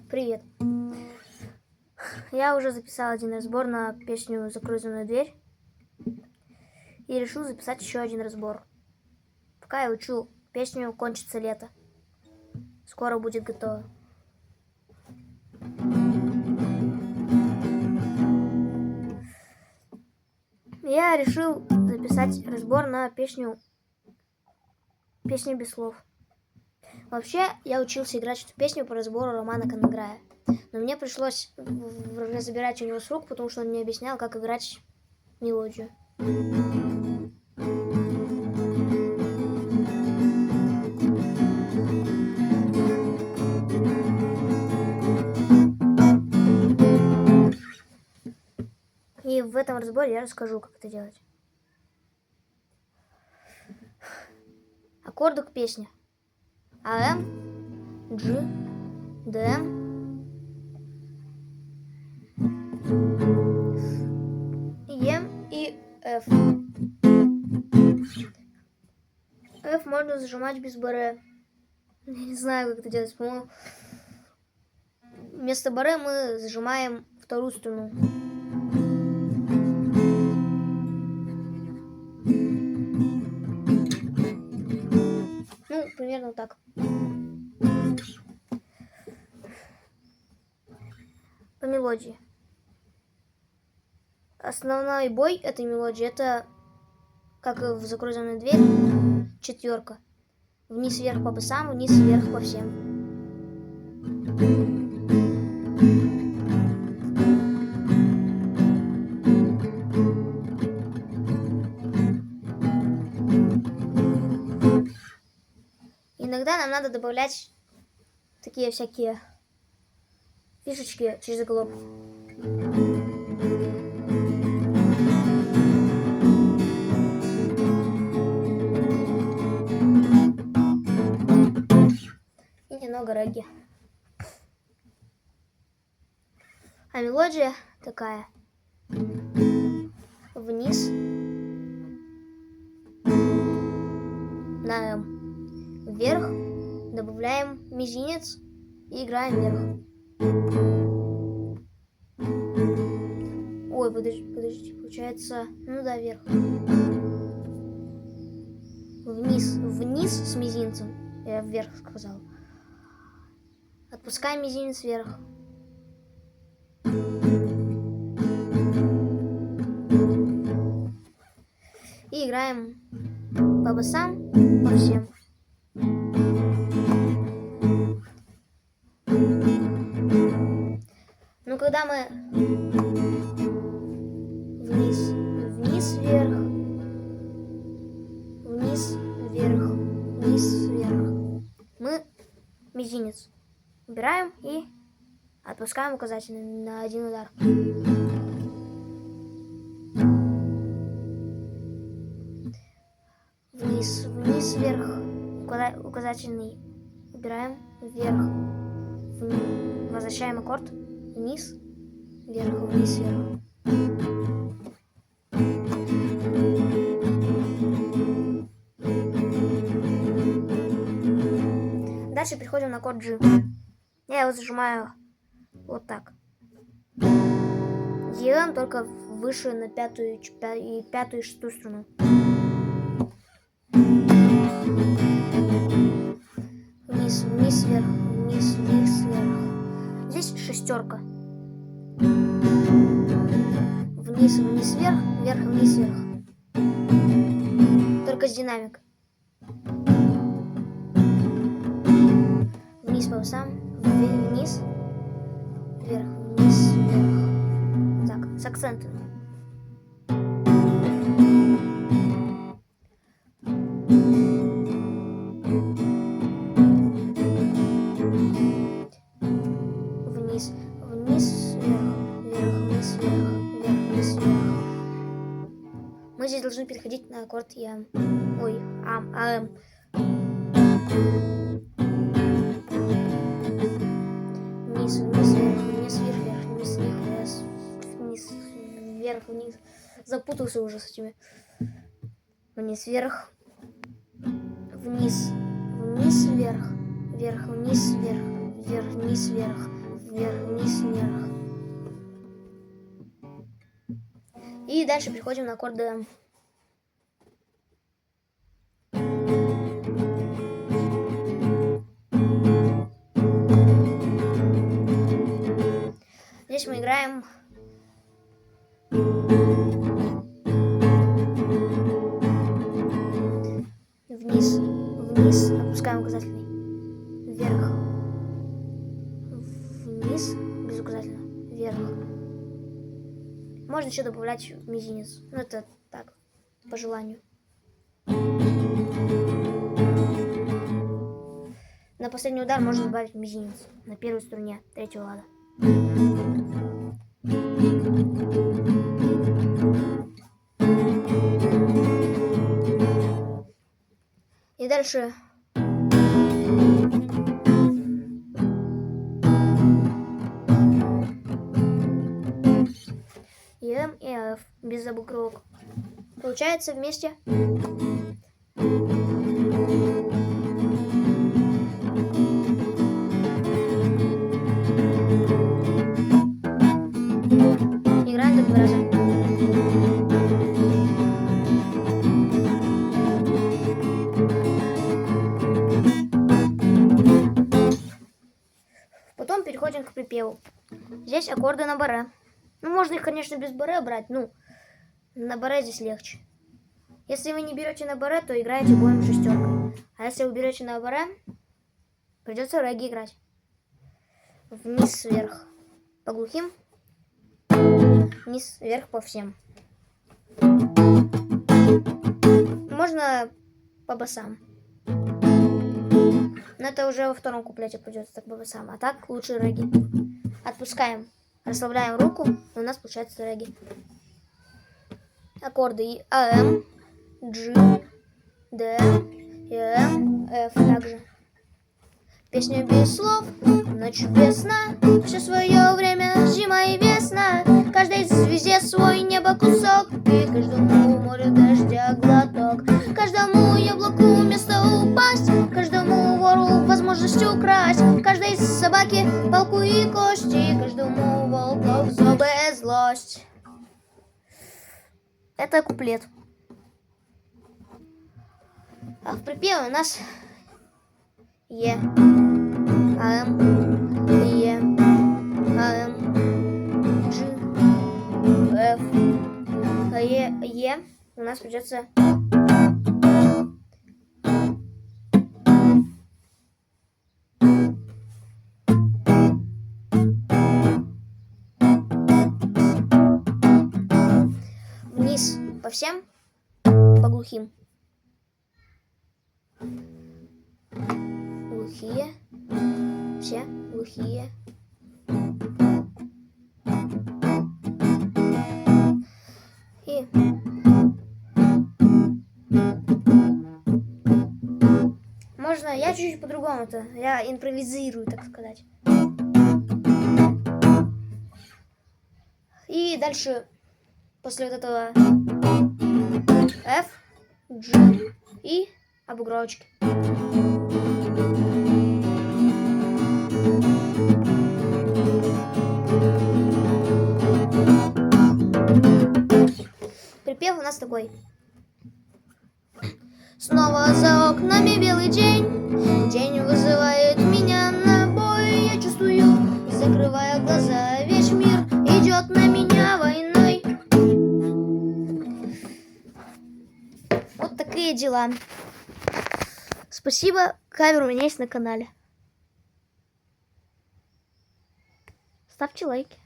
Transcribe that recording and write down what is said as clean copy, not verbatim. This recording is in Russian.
Привет. Я уже записал один разбор на песню «Закрой за мной дверь» и решил записать еще один разбор. Пока я учу песню, кончится лето. Скоро будет готово. Я решил записать разбор на песню без слов. Вообще, я учился играть эту песню по разбору Романа Канаграя. Но мне пришлось разбирать у него с рук, потому что он мне объяснял, как играть мелодию. И в этом разборе я расскажу, как это делать. Аккорды к песне. АМ, G, ДМ, Em и F. F можно зажимать без баре. Я не знаю, как это делать. По-моему, вместо баре мы зажимаем вторую струну. Ну, примерно так. По мелодии. Основной бой этой мелодии — это, как в «Закрой за мной дверь», четверка. Вниз-вверх по басам, вниз-вверх по всем. Иногда нам надо добавлять такие всякие фишечки через заголовок. И немного регги. А мелодия такая. Вниз на М. Вверх добавляем мизинец и играем вверх. Ой, подождите, получается, ну да, вверх. Вниз с мизинцем. Я вверх сказал. Отпускаем мизинец вверх. И играем по басам, по всем. Ну, когда мы вниз, вверх, вниз, вверх, вниз, вверх, мы мизинец убираем и отпускаем указательный на один удар. Вниз, вверх, указательный убираем, вверх, вниз, возвращаем аккорд, вниз, вверх, вниз, вверх. Дальше переходим на аккорд G. Я его зажимаю вот так. Делаем только выше на пятую и шестую струну. Вниз, вверх, вниз, вверх. Здесь шестерка. Вниз, вверх, вверх, вниз, вверх. Только с динамикой. Вниз по басам, вниз, вверх, вниз, вверх. Так, с акцентами. Вниз, вверх, вверх, вниз, вверх, вверх, вниз, вверх. Мы здесь должны переходить на аккорд АМ. Вниз, вверх, вниз. Запутался уже с этими. Вниз, вверх, вниз, вверх, вверх, вниз, вверх, вверх, вниз, вверх, вверх, вниз, вверх. И дальше переходим на аккорды М. Здесь мы играем вниз, вниз, опускаем указательный, вверх, вниз, без указательного, вверх. Можно еще добавлять мизинец, ну это так, по желанию. На последний удар можно добавить мизинец на первой струне третьего лада. И дальше и М, и Ф без забукровок. Получается вместе. Играем до 2 раза. Потом переходим к припеву. Здесь аккорды на баре. Ну, можно их, конечно, без баре брать, ну, на баре здесь легче. Если вы не берете на баре, то играете боем шестеркой. А если вы берете на баре, придется регги играть. Вниз, вверх по глухим, вниз, вверх по всем. Можно по басам. Но это уже во втором куплете придется так по басам. А так лучше регги. Отпускаем, расслабляем руку, и у нас получается регги. Аккорды АМ, G, D, М, F также. Песня без слов, ночь без сна, все свое время зима и весна. Каждой звезде свой небо кусок, и каждому морю дождя глоток. Каждому яблоку место упасть, каждому вору возможность украсть. Каждой собаке палку и кости, каждому волку в зубы злость. Это куплет. А в припеве у нас Е, АМ, Е, АМ, G, F. А Е у нас придется вниз по всем, по глухим. Глухие, все глухие. И можно, я чуть-чуть по-другому это, я импровизирую, так сказать. И дальше, после вот этого F, G и обыгровочки. Припев у нас такой. Снова за окнами белый день, день вызывает меня на бой. Я чувствую, закрывая глаза, весь мир идет на меня войной. Вот такие дела. Спасибо, кавер у меня есть на канале. Ставьте лайки.